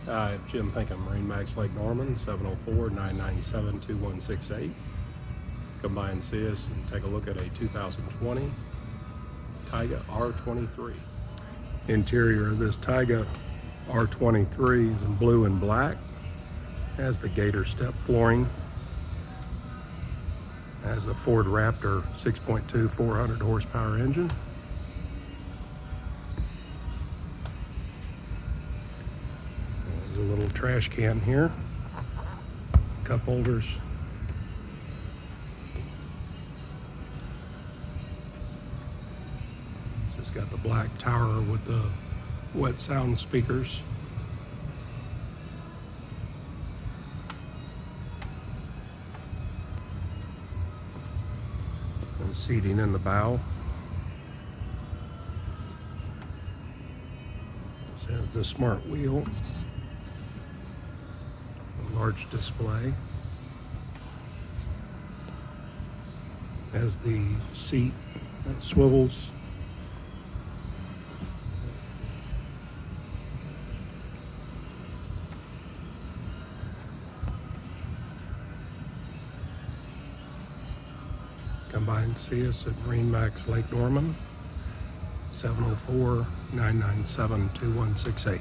Hi, Jim Pinkham, MarineMax Lake Norman, 704-997-2168. Come by and see us and take a look at a 2020 Tige R23. Interior of this Tige R23 is in blue and black. Has the gator step flooring. Has a Ford Raptor 6.2 400 horsepower engine. There's a little trash can here. Cup holders. This has got the black tower with the wet sound speakers. And seating in the bow. This has the smart wheel. A large display. Has the seat that swivels. Come by and see us at MarineMax Lake Norman, 704-997-2168.